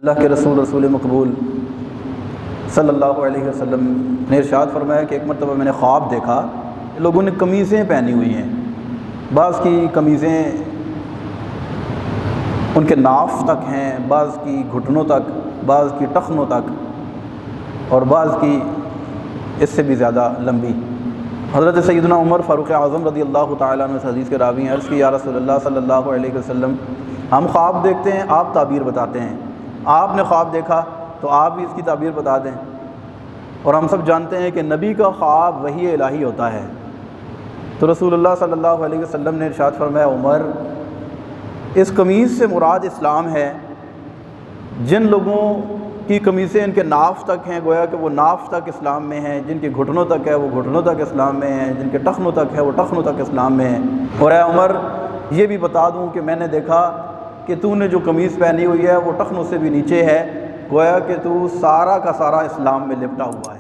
اللہ کے رسول مقبول صلی اللہ علیہ وسلم نے ارشاد فرمایا کہ ایک مرتبہ میں نے خواب دیکھا، لوگوں نے قمیضیں پہنی ہوئی ہیں، بعض کی قمیضیں ان کے ناف تک ہیں، بعض کی گھٹنوں تک، بعض کی ٹخنوں تک، اور بعض کی اس سے بھی زیادہ لمبی۔ حضرت سیدنا عمر فاروق اعظم رضی اللہ تعالیٰ عنہ اس حدیث کے راوی ہیں، عرض کی یا رسول اللہ صلی اللہ علیہ وسلم، ہم خواب دیکھتے ہیں، آپ تعبیر بتاتے ہیں، آپ نے خواب دیکھا تو آپ بھی اس کی تعبیر بتا دیں۔ اور ہم سب جانتے ہیں کہ نبی کا خواب وحی الہی ہوتا ہے۔ تو رسول اللہ صلی اللہ علیہ وسلم نے ارشاد فرمایا، عمر، اس قمیض سے مراد اسلام ہے۔ جن لوگوں کی قمیضیں ان کے ناف تک ہیں، گویا کہ وہ ناف تک اسلام میں ہیں، جن کے گھٹنوں تک ہے وہ گھٹنوں تک اسلام میں ہیں، جن کے ٹخنوں تک ہے وہ ٹخنوں تک اسلام میں ہیں۔ اور اے عمر، یہ بھی بتا دوں کہ میں نے دیکھا کہ تو نے جو قمیض پہنی ہوئی ہے وہ ٹخنوں سے بھی نیچے ہے، گویا کہ تو سارا کا سارا اسلام میں لپٹا ہوا ہے۔